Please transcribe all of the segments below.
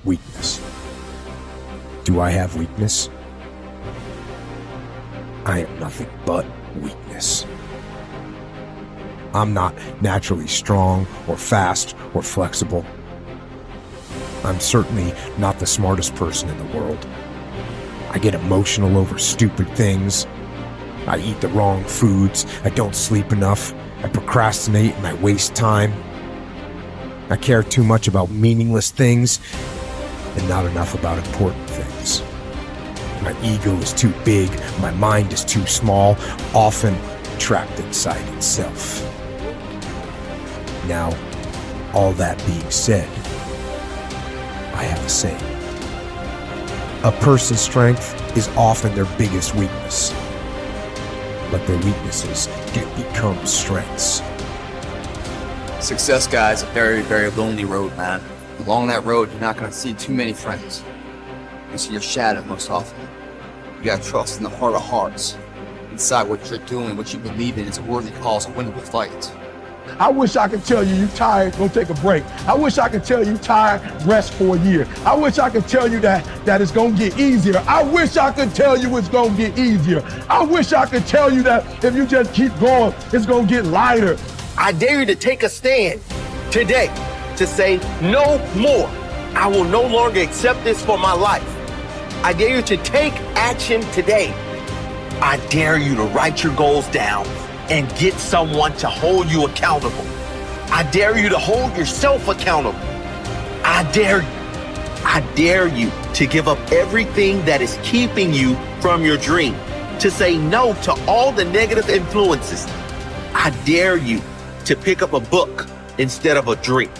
weakness. Do I have weakness? I am nothing but weakness. I'm not naturally strong or fast or flexible. I'm certainly not the smartest person in the world. I get emotional over stupid things. I eat the wrong foods. I don't sleep enough. I procrastinate and I waste time. I care too much about meaningless things and not enough about important things. My ego is too big. My mind is too small, often trapped inside itself. Now, all that being said, I have a saying. A person's strength is often their biggest weakness, but their weaknesses can become strengths. Success, guys, a very, very lonely road, man. Along that road, you're not going to see too many friends. You see your shadow most often. You got to trust in the heart of hearts. Inside what you're doing, what you believe in is a worthy cause, a winnable fight. I wish I could tell you you're tired, go take a break. I wish I could tell you tired, rest for a year. I wish I could tell you that it's gonna get easier. I wish I could tell you it's gonna get easier. I wish I could tell you that if you just keep going, it's gonna get lighter. I dare you to take a stand today to say no more. I will no longer accept this for my life. I dare you to take action today. I dare you to write your goals down and get someone to hold you accountable. I dare you to hold yourself accountable. I dare you to give up everything that is keeping you from your dream, to say no to all the negative influences. I dare you to pick up a book instead of a drink.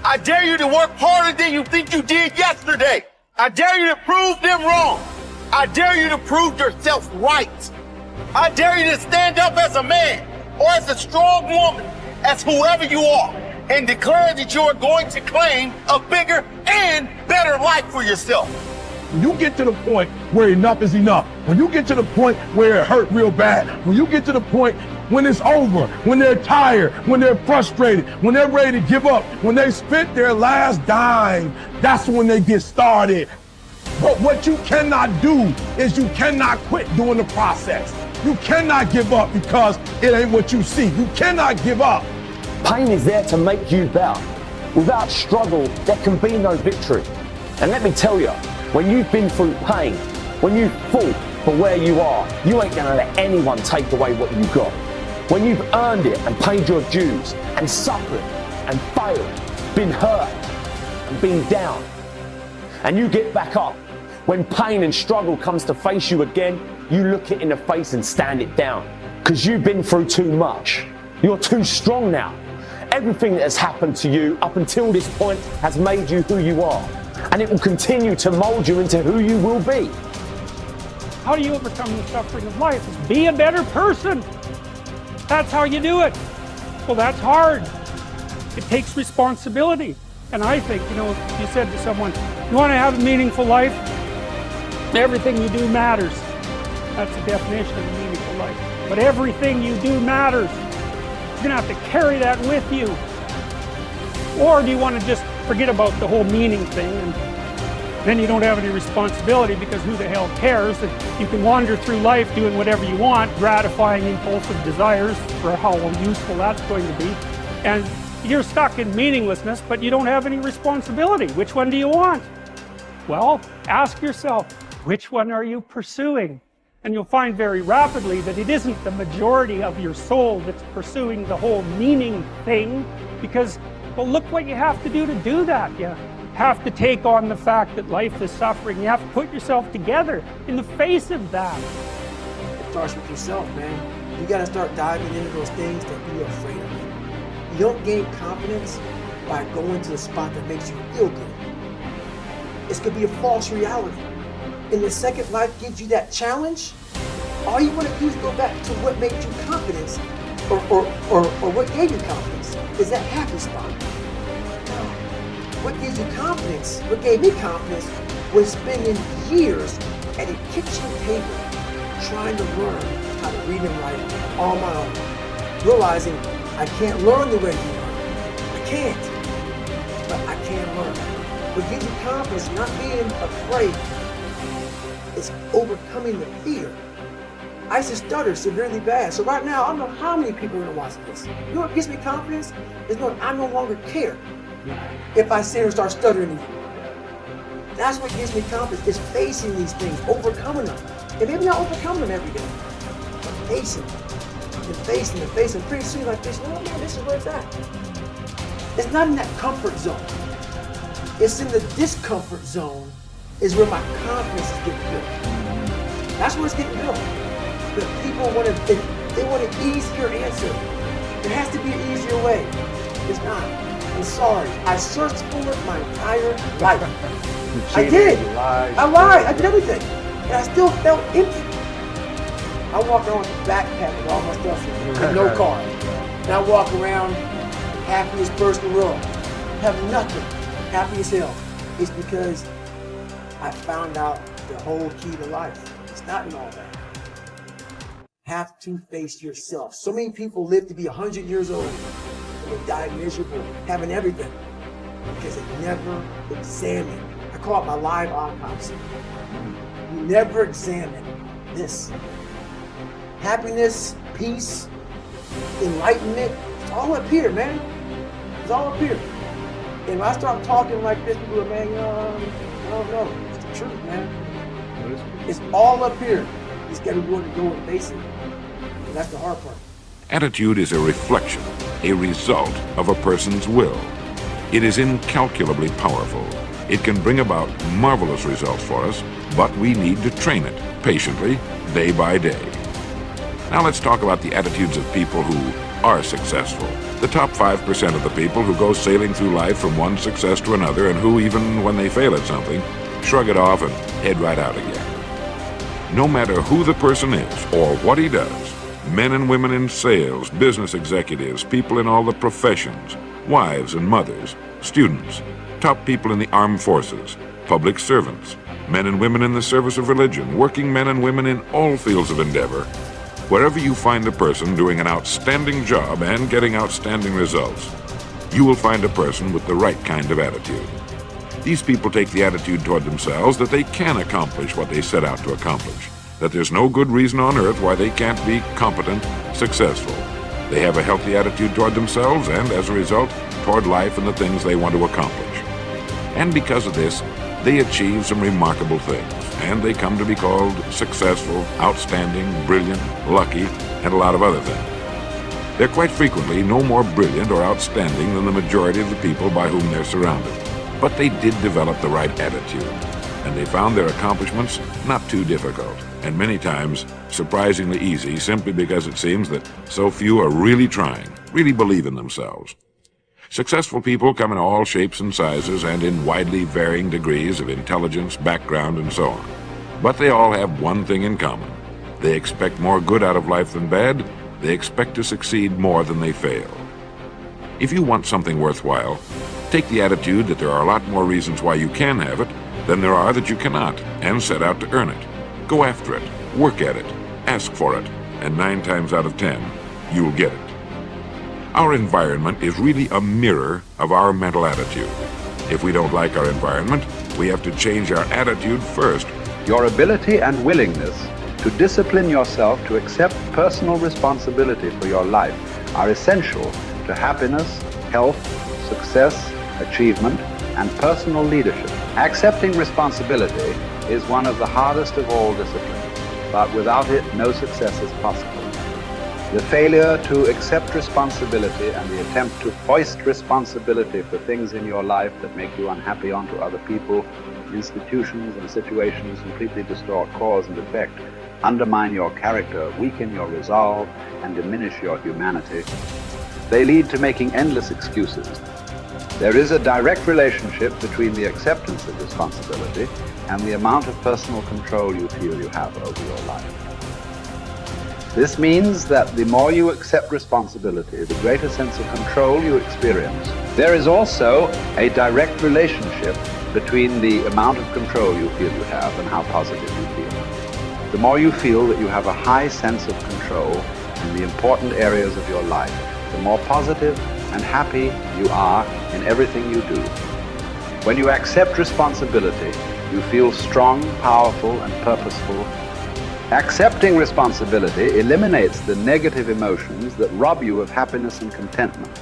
I dare you to work harder than you think you did yesterday. I dare you to prove them wrong. I dare you to prove yourself right. I dare you to stand up as a man or as a strong woman, as whoever you are, and declare that you are going to claim a bigger and better life for yourself. When you get to the point where enough is enough, when you get to the point where it hurt real bad, when you get to the point when it's over, when they're tired, when they're frustrated, when they're ready to give up, when they spent their last dime, that's when they get started. But what you cannot do is you cannot quit during the process. You cannot give up because it ain't what you see. You cannot give up. Pain is there to make you better. Without struggle, there can be no victory. And let me tell you, when you've been through pain, when you've fought for where you are, you ain't gonna let anyone take away what you got. When you've earned it and paid your dues and suffered and failed, been hurt and been down, and you get back up, when pain and struggle comes to face you again, you look it in the face and stand it down. Because you've been through too much. You're too strong now. Everything that has happened to you up until this point has made you who you are. And it will continue to mold you into who you will be. How do you overcome the suffering of life? Is be a better person. That's how you do it. Well, that's hard. It takes responsibility. And I think, if you said to someone, you want to have a meaningful life? Everything you do matters. That's the definition of a meaningful life. But everything you do matters. You're going to have to carry that with you. Or do you want to just forget about the whole meaning thing and then you don't have any responsibility because who the hell cares? That you can wander through life doing whatever you want, gratifying impulsive desires for how useful that's going to be. And you're stuck in meaninglessness, but you don't have any responsibility. Which one do you want? Well, ask yourself, which one are you pursuing? And you'll find very rapidly that it isn't the majority of your soul that's pursuing the whole meaning thing, because, well, look what you have to do that. You have to take on the fact that life is suffering. You have to put yourself together in the face of that. It starts with yourself, man. You gotta start diving into those things that you're afraid of. You don't gain confidence by going to the spot that makes you feel good. It's gonna be a false reality. And the second life gives you that challenge, all you want to do is go back to what made you confidence, or what gave you confidence, is that happy spot. Now, what gives you confidence, what gave me confidence, was spending years at a kitchen table trying to learn how to read and write on my own, realizing I can't learn the way you learn. I can't, but I can learn. What gives you confidence, not being afraid, is overcoming the fear. I used to stutter severely bad. So right now, I don't know how many people are going to watch this. You know what gives me confidence? Is knowing I no longer care if I sit and start stuttering again. That's what gives me confidence, is facing these things, overcoming them. And maybe not overcoming them every day, but facing them. And facing and facing. Pretty soon like this, oh man, this is where it's at. It's not in that comfort zone. It's in the discomfort zone is where my confidence is getting built. That's where it's getting built. But people want they want an easier answer. It has to be an easier way. It's not. I'm sorry. I searched for it my entire life. I did. I lied. I did everything. And I still felt empty. I walk around with a backpack with all my stuff in it, with no car. And I walk around happiest person in the world. Have nothing. Happy as hell. It's because I found out the whole key to life. It's not in all that. Have to face yourself. So many people live to be 100 years old and they die miserable, having everything, because they never examine. I call it my live autopsy. You never examine this. Happiness, peace, enlightenment, it's all up here, man. It's all up here. And when I start talking like this, people are, man, I don't know. It's the truth, man. It's all up here. You just got to be willing to go and face it. And that's the hard part. Attitude is a reflection, a result of a person's will. It is incalculably powerful. It can bring about marvelous results for us, but we need to train it patiently, day by day. Now let's talk about the attitudes of people who are successful. The top 5% of the people who go sailing through life from one success to another and who, even when they fail at something, shrug it off and head right out again. No matter who the person is or what he does, men and women in sales, business executives, people in all the professions, wives and mothers, students, top people in the armed forces, public servants, men and women in the service of religion, working men and women in all fields of endeavor. Wherever you find a person doing an outstanding job and getting outstanding results, you will find a person with the right kind of attitude. These people take the attitude toward themselves that they can accomplish what they set out to accomplish, that there's no good reason on earth why they can't be competent, successful. They have a healthy attitude toward themselves and, as a result, toward life and the things they want to accomplish. And because of this, they achieve some remarkable things, and they come to be called successful, outstanding, brilliant, lucky, and a lot of other things. They're quite frequently no more brilliant or outstanding than the majority of the people by whom they're surrounded. But they did develop the right attitude, and they found their accomplishments not too difficult, and many times surprisingly easy, simply because it seems that so few are really trying, really believe in themselves. Successful people come in all shapes and sizes and in widely varying degrees of intelligence, background, and so on. But they all have one thing in common. They expect more good out of life than bad. They expect to succeed more than they fail. If you want something worthwhile, take the attitude that there are a lot more reasons why you can have it than there are that you cannot, and set out to earn it. Go after it, work at it, ask for it, and 9 times out of 10, you'll get it. Our environment is really a mirror of our mental attitude. If we don't like our environment, we have to change our attitude first. Your ability and willingness to discipline yourself to accept personal responsibility for your life are essential to happiness, health, success, achievement, and personal leadership. Accepting responsibility is one of the hardest of all disciplines, but without it, no success is possible. The failure to accept responsibility and the attempt to foist responsibility for things in your life that make you unhappy onto other people, institutions, and situations completely distort cause and effect, undermine your character, weaken your resolve, and diminish your humanity. They lead to making endless excuses. There is a direct relationship between the acceptance of responsibility and the amount of personal control you feel you have over your life. This means that the more you accept responsibility, the greater sense of control you experience. There is also a direct relationship between the amount of control you feel you have and how positive you feel. The more you feel that you have a high sense of control in the important areas of your life, the more positive and happy you are in everything you do. When you accept responsibility, you feel strong, powerful, and purposeful. Accepting responsibility eliminates the negative emotions that rob you of happiness and contentment.